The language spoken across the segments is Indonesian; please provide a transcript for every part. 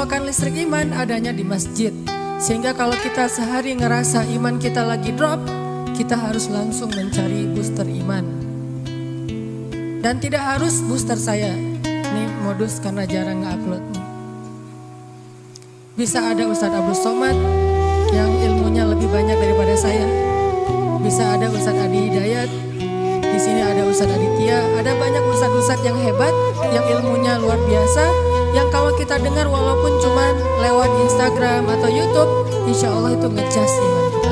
Colokan listrik iman adanya di masjid. Sehingga kalau kita sehari ngerasa iman kita lagi drop, kita harus langsung mencari booster iman. Dan tidak harus booster saya. Ini modus karena jarang nge-upload. Bisa ada Ustadz Abdul Somad yang ilmunya lebih banyak daripada saya. Bisa ada Ustadz Adi Hidayat. Di sini ada Ustadz Aditya. Ada banyak ustadz-ustadz yang hebat, yang ilmunya luar biasa. Yang kalau kita dengar walaupun cuma lewat Instagram atau YouTube, insya Allah itu ngecas iman kita.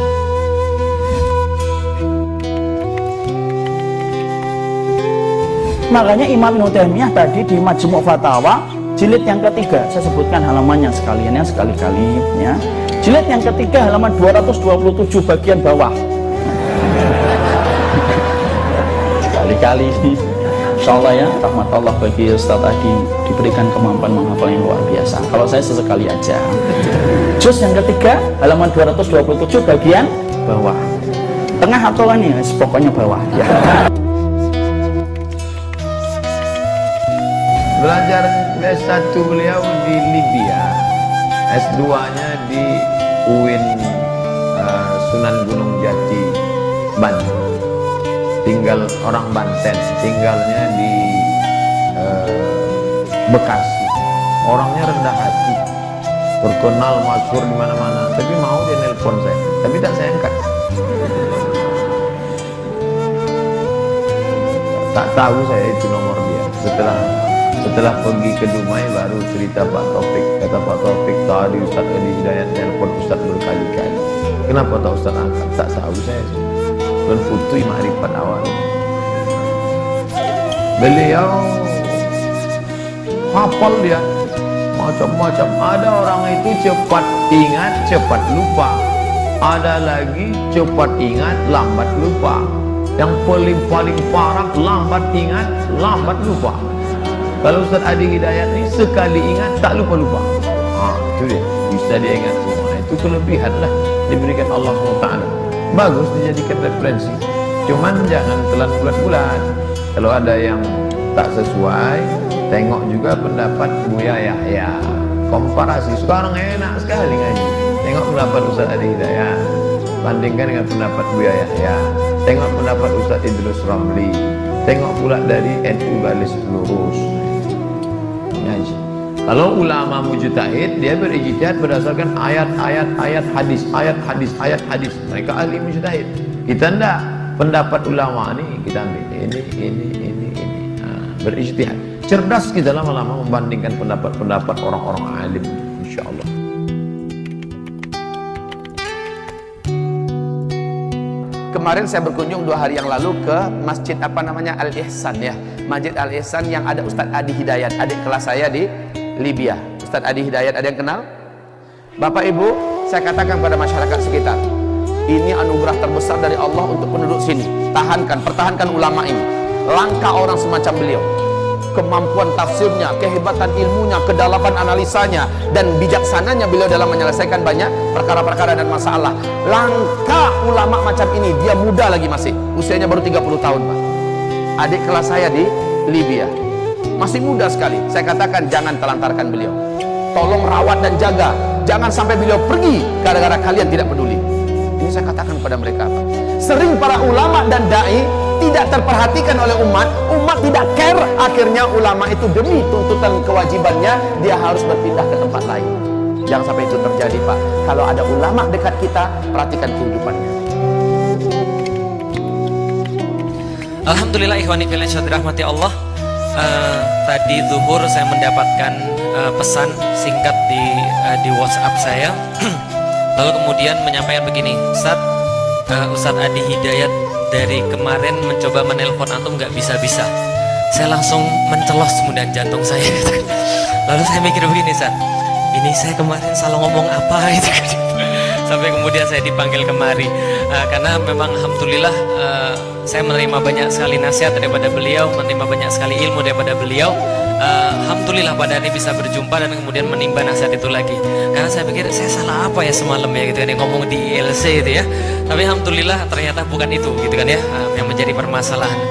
Makanya Imam Ibnu Taimiyah tadi di Majmu' Fatawa jilid yang ketiga, saya sebutkan halamannya sekalian ya, sekali-kali ya. Jilid yang ketiga halaman 227 bagian bawah. Sekali-kali. Insyaallah ya, rahmat Allah bagi Ustaz Adi diberikan kemampuan menghafal yang luar biasa. Kalau saya sesekali aja. Juz yang ketiga halaman 227 bagian bawah. Tengah atau ini, pokoknya bawah ya. Belajar S1 beliau di Libya, S2-nya di UIN Sunan Gunung Jati, Banten. Tinggal orang Banten, tinggalnya di Bekasi. Orangnya rendah hati, terkenal masyhur di mana-mana. Tapi mau dia nelpon saya, tapi tak saya angkat. Tak tahu saya itu nomor dia. Setelah pergi ke Dumai baru cerita Pak Taufik. Kata Pak Taufik, tadi Ustaz Adi Hidayat nelpon Ustaz berkali-kali. Kenapa tak Ustaz angkat? Tak tahu saya. Dan putui ma'rifat awal. Beliau hafal dia macam-macam. Ada orang itu cepat ingat, cepat lupa. Ada lagi cepat ingat, lambat lupa. Yang paling parah lambat ingat, lambat lupa. Kalau Ustaz Adi Hidayat ini sekali ingat tak lupa-lupa. Itu dia, bisa dia ingat semua. Itu kelebihan lah diberikan Allah SWT. Bagus dijadikan referensi. Cuman jangan telan bulat-bulat. Kalau ada yang tak sesuai, tengok juga pendapat Buya Yahya. Komparasi, sekarang enak sekali ngaji. Tengok pendapat Ustaz Adi Hidayat, bandingkan dengan pendapat Buya Yahya. Tengok pendapat Ustaz Idrus Ramli. Tengok pula dari NU Garis Lurus. Ngaji. Kalau ulama mujtahid, dia berijtihad berdasarkan ayat-ayat hadis. Mereka ahli mujtahid. Kita enggak. Pendapat ulama ini kita ambil ini. Berijtihad. Cerdas kita lama-lama membandingkan pendapat-pendapat orang-orang alim, insyaallah. Kemarin saya berkunjung 2 hari yang lalu ke masjid Al-Ihsan ya. Masjid Al-Ihsan yang ada Ustadz Adi Hidayat, adik kelas saya di Libya. Ustadz Adi Hidayat, ada yang kenal? Bapak Ibu, saya katakan pada masyarakat sekitar, ini anugerah terbesar dari Allah untuk penduduk sini. Pertahankan ulama ini. Langka orang semacam beliau. Kemampuan tafsirnya, kehebatan ilmunya, kedalaman analisanya, dan bijaksananya beliau dalam menyelesaikan banyak perkara-perkara dan masalah. Langka ulama macam ini. Dia muda lagi masih, usianya baru 30 tahun Pak. Adik kelas saya di Libya, masih muda sekali. Saya katakan jangan telantarkan beliau. Tolong rawat dan jaga. Jangan sampai beliau pergi gara-gara kalian tidak peduli. Ini saya katakan kepada mereka Pak. Sering para ulama dan da'i tidak terperhatikan oleh umat tidak care, akhirnya ulama itu demi tuntutan kewajibannya dia harus berpindah ke tempat lain. Jangan sampai itu terjadi Pak. Kalau ada ulama dekat kita, perhatikan kehidupannya. Alhamdulillah ikhwani fillah dirahmati Allah. Tadi zuhur saya mendapatkan pesan singkat di WhatsApp saya. Lalu kemudian menyampaikan begini, Ustadz Adi Hidayat dari kemarin mencoba menelpon antum nggak bisa-bisa. Saya langsung mencelos kemudian jantung saya. Lalu saya mikir begini, ini saya kemarin salah ngomong apa itu. Sampai kemudian saya dipanggil kemari. Karena memang alhamdulillah saya menerima banyak sekali nasihat daripada beliau, menerima banyak sekali ilmu daripada beliau. Alhamdulillah pada hari bisa berjumpa dan kemudian menimba nasihat itu lagi. Karena saya pikir saya salah apa ya semalam ya gitu kan, yang ngomong di ILC itu ya. Tapi alhamdulillah ternyata bukan itu gitu kan ya, yang menjadi menjadi permasalahan.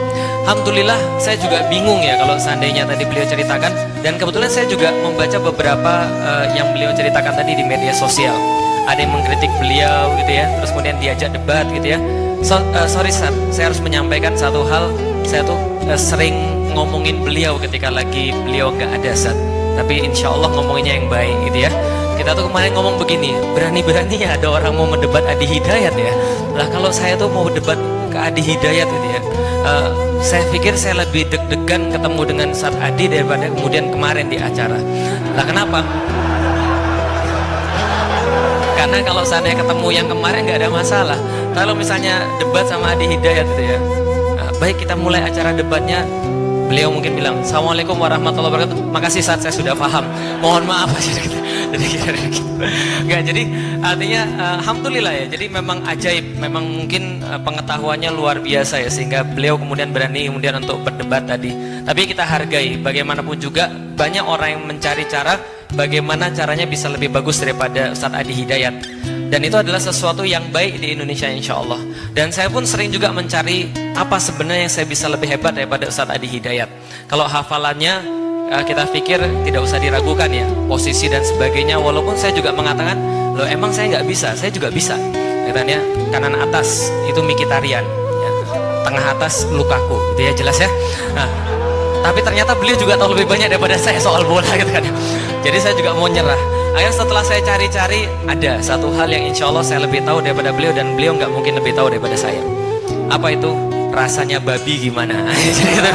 Alhamdulillah saya juga bingung ya kalau seandainya tadi beliau ceritakan, dan kebetulan saya juga membaca beberapa yang beliau ceritakan tadi di media sosial. Ada yang mengkritik beliau gitu ya, terus kemudian diajak debat gitu ya. Sorry Sat, saya harus menyampaikan satu hal. Saya tuh sering ngomongin beliau ketika lagi beliau nggak ada Sat, tapi insya Allah ngomonginnya yang baik gitu ya. Kita tuh kemarin ngomong begini, berani-berani ya ada orang mau mendebat Adi Hidayat ya. Lah kalau saya tuh mau debat ke Adi Hidayat gitu ya, saya pikir saya lebih deg-degan ketemu dengan Ustaz Adi daripada kemudian kemarin di acara. Lah kenapa? Karena kalau seandainya ketemu yang kemarin nggak ada masalah. Kalau misalnya debat sama Adi Hidayat gitu ya, baik kita mulai acara debatnya, beliau mungkin bilang Assalamualaikum warahmatullahi wabarakatuh, makasih saat saya sudah paham, mohon maaf aja gitu. Nggak, jadi artinya alhamdulillah ya, jadi memang ajaib, memang mungkin pengetahuannya luar biasa ya, sehingga beliau kemudian berani kemudian untuk berdebat tadi. Tapi kita hargai, bagaimanapun juga banyak orang yang mencari cara bagaimana caranya bisa lebih bagus daripada Ustadz Adi Hidayat, dan itu adalah sesuatu yang baik di Indonesia insya Allah. Dan saya pun sering juga mencari apa sebenarnya yang saya bisa lebih hebat daripada Ustadz Adi Hidayat. Kalau hafalannya kita pikir tidak usah diragukan ya, posisi dan sebagainya, walaupun saya juga mengatakan loh emang saya nggak bisa, saya juga bisa katanya. Kanan atas itu Mikitarian ya, tengah atas Lukaku gitu ya, jelas ya. Nah, tapi ternyata beliau juga tahu lebih banyak daripada saya soal bola gitu kan. Jadi saya juga mau nyerah. Akhirnya setelah saya cari-cari, ada satu hal yang insya Allah saya lebih tahu daripada beliau, dan beliau nggak mungkin lebih tahu daripada saya. Apa itu? Rasanya babi gimana? Jadi gitu.